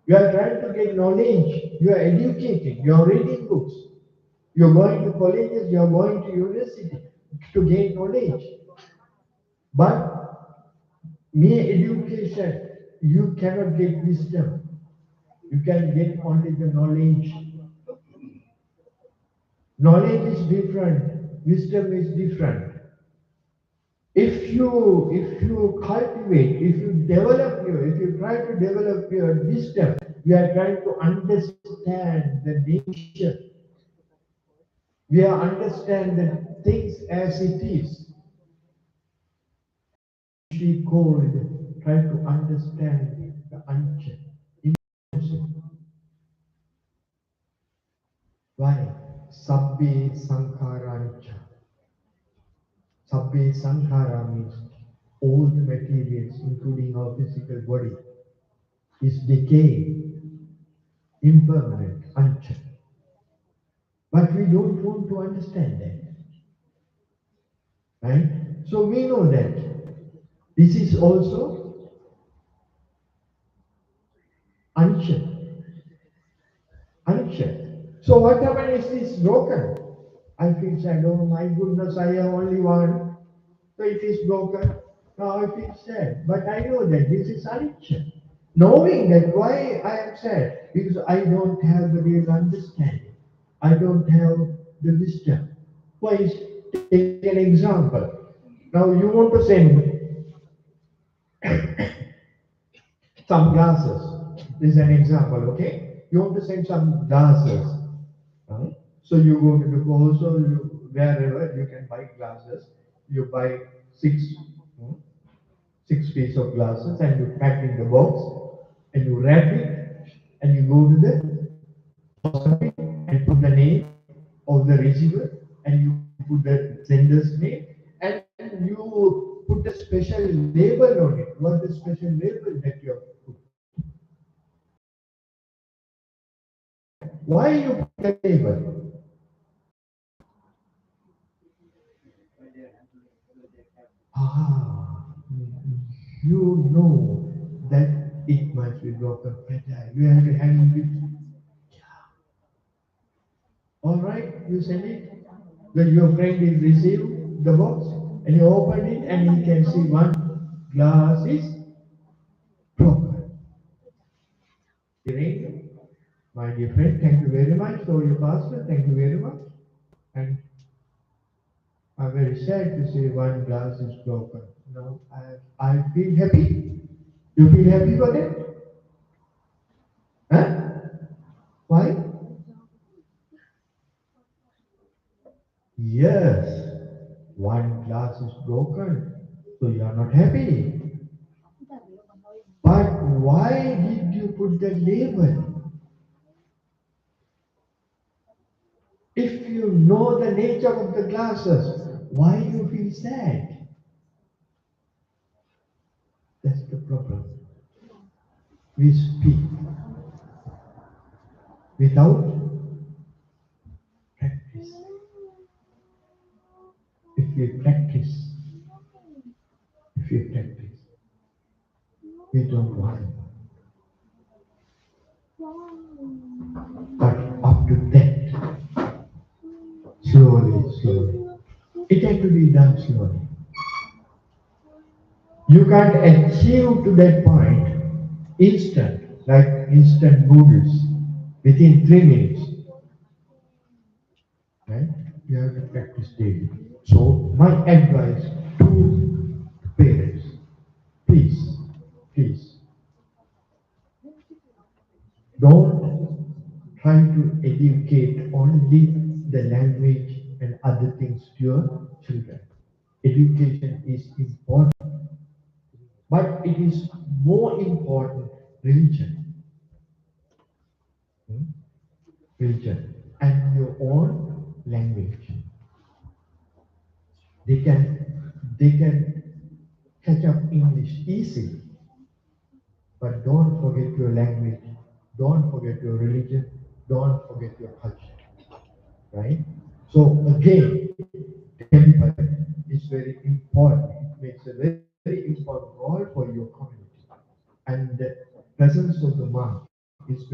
You are trying to get knowledge. You are educated. You are reading books. You are going to colleges. You are going to university to gain knowledge. But mere education, you cannot get wisdom. You can get only the knowledge. Knowledge is different. Wisdom is different. If you cultivate, if you try to develop your wisdom, you are trying to understand the nature. We are understand the things as it is. She called try to understand the unchecked. Why? Sabbe Sankharancha. Sabbe Sankhara means all the materials, including our physical body, is decaying, impermanent, unchecked. But we don't want to understand that. Right? So we know that this is also unchecked. Unchecked. So what happened is this broken. I feel sad, oh my goodness, I have only one. So it is broken. Now I feel sad. But I know that this is unchecked. Knowing that why I am sad, because I don't have the real understanding. I don't have the wisdom. Why? Take an example. Now you want to send some glasses. This is an example, okay? You want to send some glasses. Huh? So you go to the post or wherever you can buy glasses. You buy hmm, six pieces of glasses and you pack in the box and you wrap it and you go to the post office and put the name of the receiver and you put the sender's name and you put a special label on it. What is the special label that you have put? Why you put the label? Ah, you know that it must be broken fragile. You have to handle it. All right, you send it. When your friend is received the box and you open it and he can see one glass is broken. Ring, my dear friend, thank you very much. So your pastor, thank you very much. And I'm very sad to say one glass is broken. No, I feel happy. You feel happy for that? Huh? Why? Yes, one glass is broken, so you are not happy. But why did you put the label? If you know the nature of the glasses, why you feel sad? That's the problem. We speak without practice. If we practice, if we practice, we don't want. But after that, slowly, slowly, it had to be done slowly. You can't achieve to that point instant, like instant noodles, within 3 minutes. Right? You have to practice daily. So my advice to parents, please, please, don't try to educate only the language and other things to your children. Education is important, but it is more important religion. Hmm? Religion and your own language. They can catch up English easily, but don't forget your language, don't forget your religion, don't forget your culture. Right? So again, temple is very important. It makes a very important role for your community. And the presence of the monk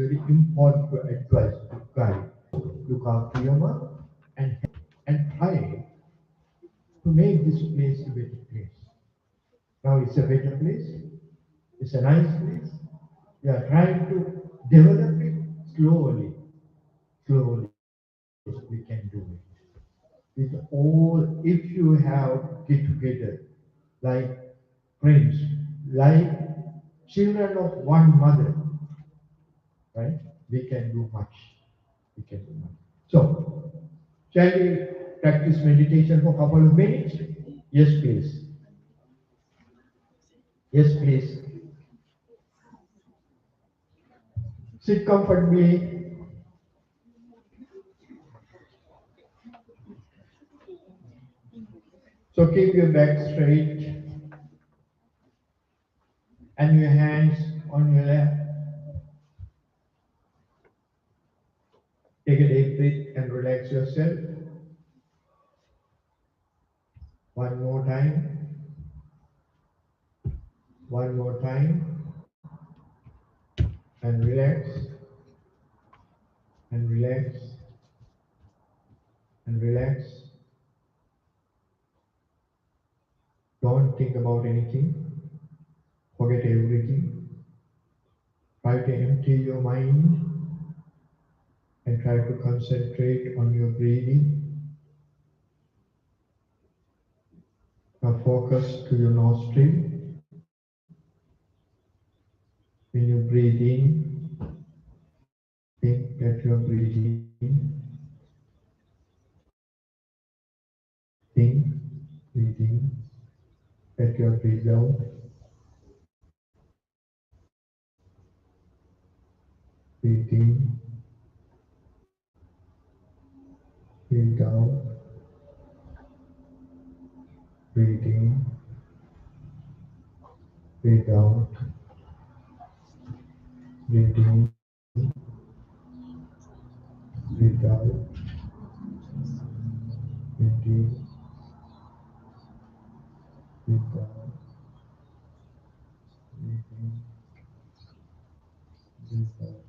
very important to advise, to guide. Look after your mom and try to make this place a better place. Now it's a better place. It's a nice place. We are trying to develop it slowly. Slowly we can do it. With all, if you have get together like friends, like children of one mother, right? We can do much. We can do much. So, shall we practice meditation for a couple of minutes? Yes, please. Yes, please. Sit comfortably. So keep your back straight and your hands on your lap. Take a deep breath and relax yourself. One more time. One more time. And relax. And relax. And relax. Don't think about anything. Forget everything. Try to empty your mind and try to concentrate on your breathing. Now focus to your nostril. When you breathe in, think that you are breathing in. Think, breathe in, that you are breathe out. Breathe in, breathe out. Breathe in, breathe out. Breathe in, breathe out. Breathe in, breathe out. Breathe in, breathe out.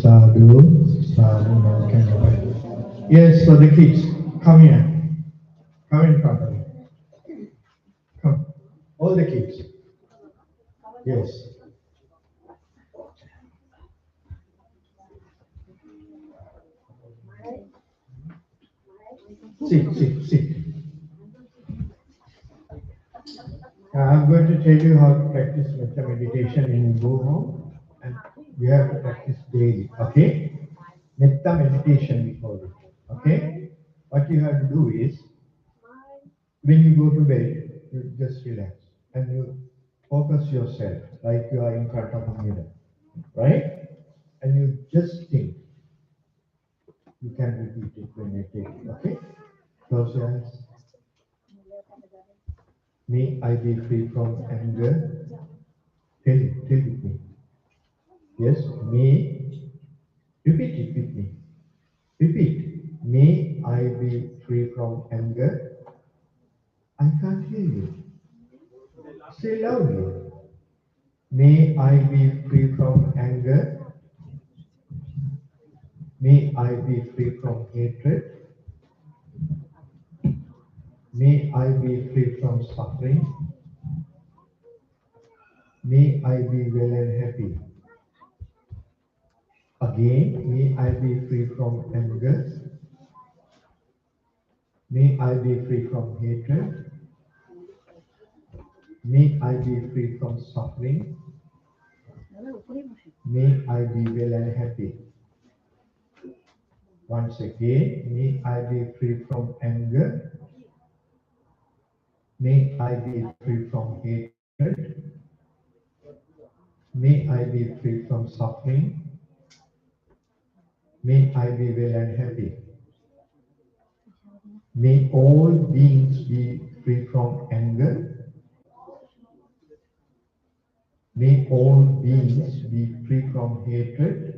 Sadhu, sadhu, now can you write? Yes, so the kids, come here. Come in front of me. Come. All the kids. Yes. Sit, sit, sit. I'm going to tell you how to practice metta meditation when you go home, and you have to practice daily. Okay? Metta meditation we call it. Okay? What you have to do is, when you go to bed, you just relax and you focus yourself like you are in front of a mirror, right? And you just think. You can repeat it when you take it. Okay? Close your eyes. May I be free from anger. Tell with me. Yes, may. Repeat it with me. Repeat. May I be free from anger. I can't hear you. Say loudly. May I be free from anger. May I be free from hatred. May I be free from suffering. May I be well and happy. Again, may I be free from anger. May I be free from hatred. May I be free from suffering. May I be well and happy. Once again, may I be free from anger. May I be free from hatred. May I be free from suffering. May I be well and happy. May all beings be free from anger. May all beings be free from hatred.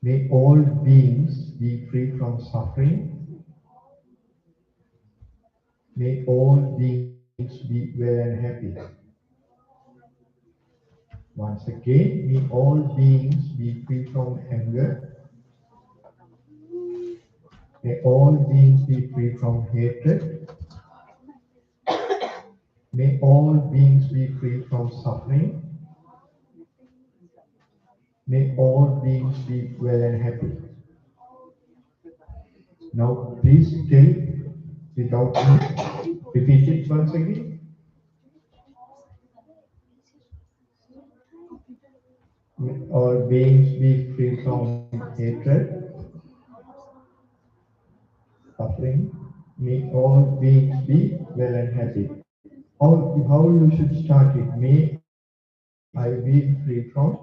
May all beings be free from suffering. May all beings be well and happy. Once again, may all beings be free from anger. May all beings be free from hatred. May all beings be free from suffering. May all beings be well and happy. Now, please tell without me. Repeat it once again. May all beings be free from hatred, suffering. May all beings be well and happy. How you should start it? May I be free from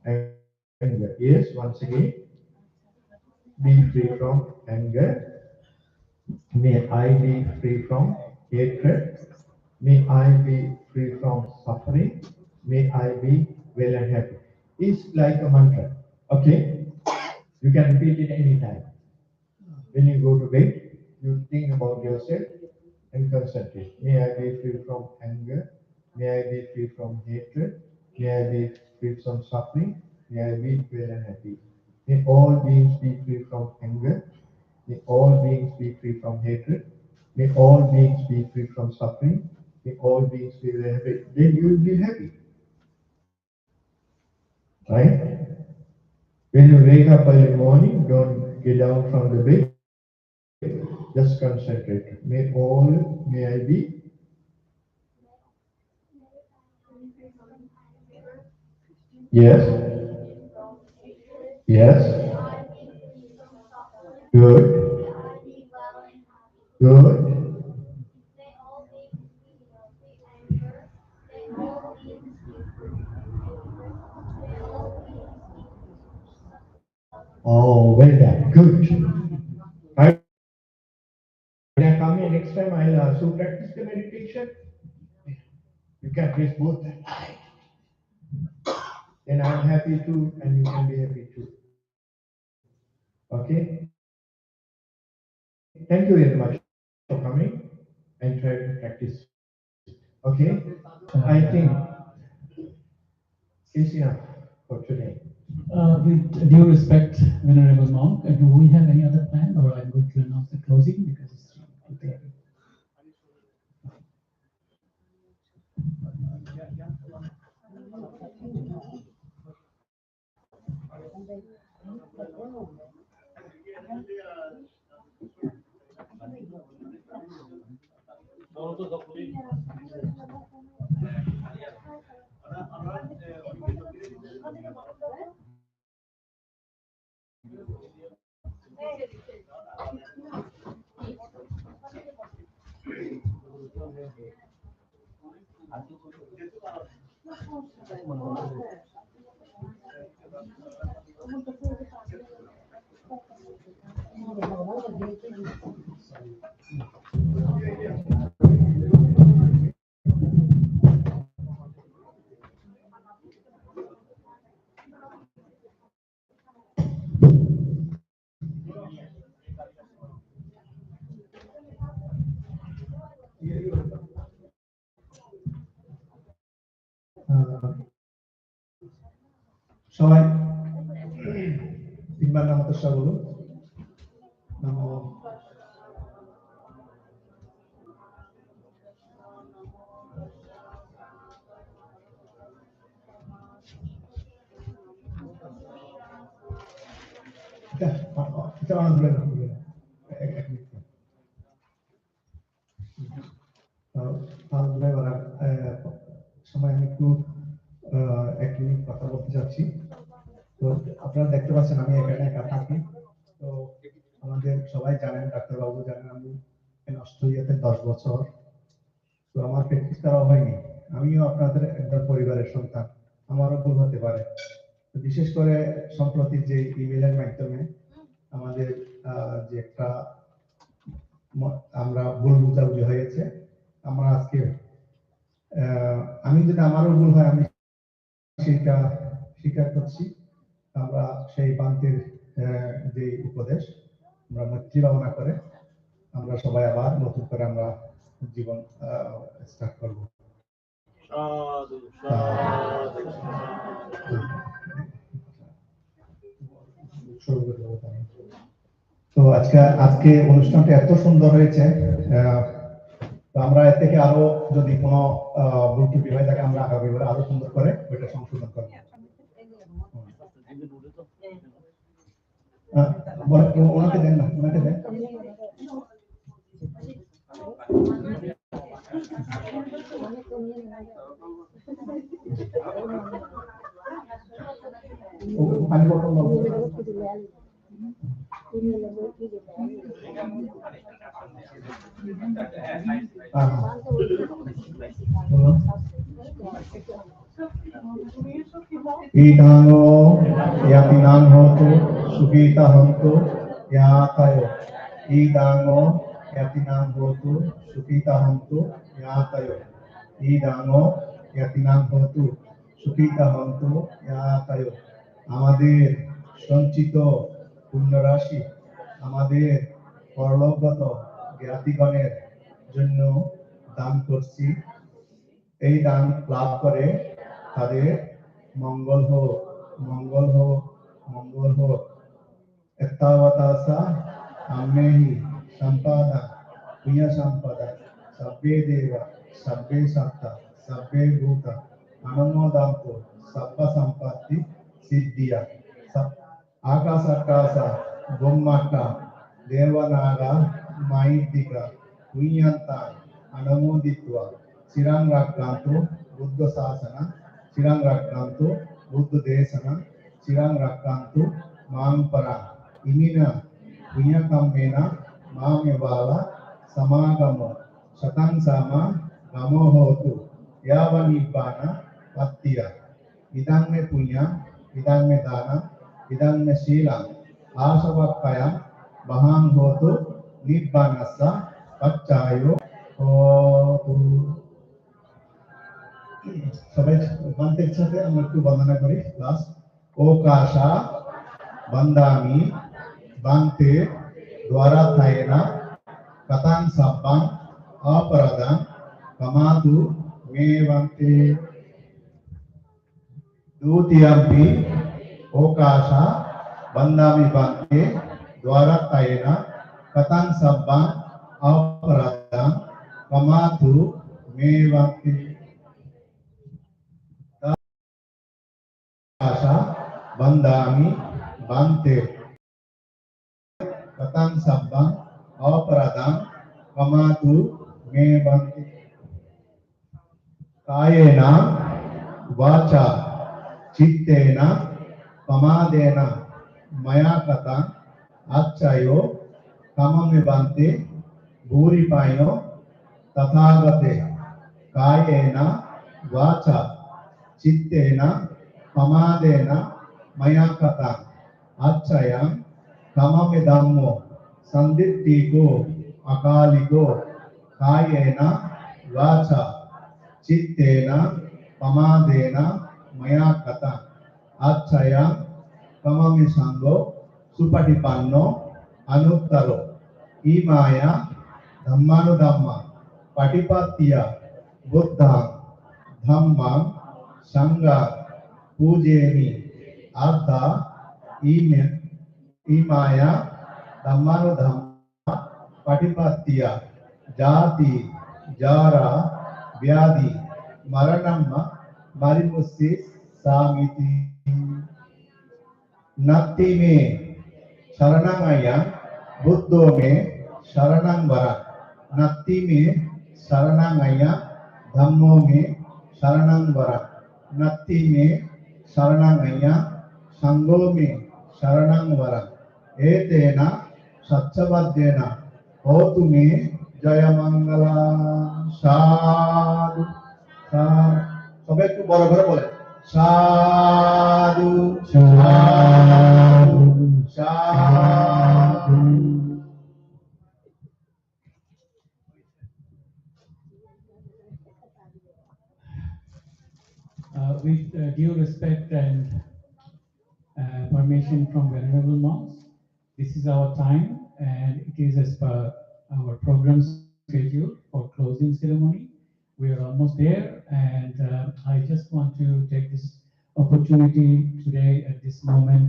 anger. Yes, once again, be free from anger. May I be free from hatred. May I be free from suffering. May I be well and happy. It's like a mantra. Okay? You can repeat it anytime. When you go to bed, you think about yourself and concentrate. May I be free from anger. May I be free from hatred. May I be free from suffering. May I be well and happy. May all beings be free from anger. May all beings be free from hatred. May all beings be free from suffering. May all beings be well and happy. Then you will be happy. Right? When you wake up early morning, don't get down from the bed. Just concentrate. May I be yes, yes, good, good. Oh, well done, good. Right, now come here next time. I'll ask you practice the meditation. You can raise both hands. Then I'm happy too, and you can be happy too. Okay? Thank you very much for coming and try to practice. Okay? I think is enough for today. With due respect, Venerable Monk, do we have any other plan, or I'm going to announce the closing because it's 2:30. সবাই তিনবার নাম তো বলুন। নমো এটা আনন্দ সময় আমি একটু এক মিনিট কথা বলতে চাচ্ছি। তো আপনারা দেখতে পাচ্ছেন আমি এখানে একা থাকি। তো আমাদের সবাই জানেন, ডাক্তারবাবু জানেন, আমি অস্ট্রেলিয়াতে 10 বছর। তো আমার প্র্যাকটিস করা হয়নি। আমিও আপনাদের একজন পরিবারের সন্তান, আমারও ভুল হতে পারে। বিশেষ করে সম্প্রতি যে ইমেলের মাধ্যমে আমাদের যে একটা আমরা ভুল বুঝাবুঝি হয়েছে, আমরা আজকে আমি যদি আমারও ভুল হয় আমি সেটা স্বীকার করছি। আমরা সেই বান্তির যে উপদেশ আমরা মৈত্রী ভাবনা করে আমরা সবাই আবার নতুন করে আমরা জীবন স্টার্ট করব। তো আজকে অনুষ্ঠানটা এত সুন্দর হয়েছে। তো আমরা এর থেকে আরো যদি কোনো ভুল ত্রুটি হয় থাকে আমরা আগামীবার আরো সুন্দর করে ওইটা সংশোধন করব। ওনাকে দেন না, ওনাকে দেন। পানি বোতল Idano yatinang hotu sugita hantu yatayo. Idano yatinang hotu sugita hantu yatayo. Idano yatinang hotu sugita hantu yatayo. আমাদের সঞ্চিত পুণ্যরাশি আমাদের পরলোকগত জ্ঞাতিগণের জন্য দান করছি। এই দান লাভ করে তাদের মঙ্গল হোক, মঙ্গল হোক, মঙ্গল হোক। এতাবতাসা আম্মেহি সম্পাদা পুণ্য সম্পদা সব্বে দেবা সব্বে সত্তা সব্বে ভূত আনন্দদান্ত সব্ব সম্পত্তি সিদ্ধিয়া। আকাশ ব্রহ্মাটা দেবনাগা মাইতিকা পুণ্যন্তা অনুমোদিত্বা চিরাং রাক্কান্তু বুদ্ধ শাসনা চিরাং রাক্কান্তু বুদ্ধ দেশনা চিরাং রাক্কান্তু মাং পরা ইমিনা পুণ্যকামেনা মামেবালা সমাগমো শতাং সামা গমো হোতু यावा निब्बान पत्तिया इदं में पुण्यम इदं में दानम इदं में शीलम आशवक्कयम बहां होतु निब्बानस्सा पच्चायो होतु। সবাই বান্তের সাথে আমরা একটু বন্দনা করি। লাস্ট ওকাশা বন্দামি বান্তে দ্বারা থায়েনা কতাং সাব্বাং অপরাধাং কমাতু मे वंते। Dutiyampi okasa bandami bhakti dwaratayena katang sabbang aparadang kamatu me bhakti okasa bandami bante katang sabbang aparadang kamatu me bhakti Kayena vacha chittena pamadena maya kata acchayo kamame bante bhuripayo tathagate kayena vacha chittena pamadena maya kata acchayam kamame dhammo sandittiko akaliko kayena vacha chittena pamadena maya kata acchaya kamami sango supatipanno anuttaro imaya dhammanu dhamma patipattiya buddha dhamma sangha pujeni artha imaya dhammanu dhamma patipattiya jati jara vyadi maranamma marimusti samiti natti me saranangaya buddho me saranang vara natti me saranangaya dhammo me saranang vara natti me saranangaya sangho me saranang vara etena satchavadena hotu me jaya mangala sadhu সবাই একটু বড় করে বলে সাধু সাধু সাধু With due respect and permission from Venerable Monks, this is our time and it is as per our program schedule for closing ceremony. We are almost there and I just want to take this opportunity today at this moment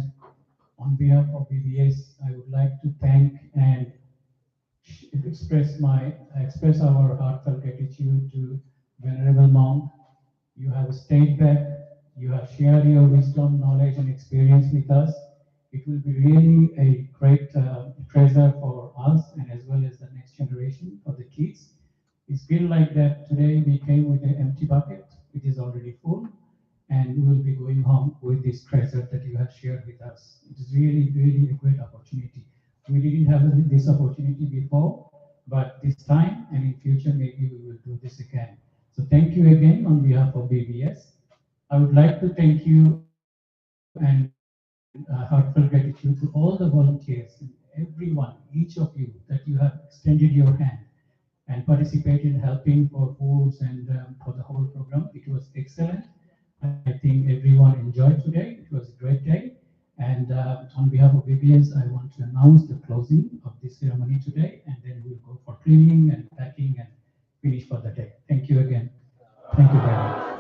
on behalf of BBS. I would like to thank and express our heartfelt gratitude to Venerable Monk. You have stayed back, you have shared your wisdom, knowledge and experience with us. It will be really a great treasure for us and as well as the next generation, for the kids. It's been like that today we came with an empty bucket, it is already full, and we will be going home with this treasure that you have shared with us. It is really, really a great opportunity. We didn't have this opportunity before, but this time and in future maybe we will do this again. So thank you again on behalf of BBS. I would like to thank you and heartfelt gratitude to all the volunteers, everyone, each of you, that you have extended your hand and participated in helping for foods and for the whole program. It was excellent. I think everyone enjoyed today. It was a great day. And on behalf of BBS, I want to announce the closing of this ceremony today, and then we'll go for cleaning and packing and finish for the day. Thank you again. Thank you very much.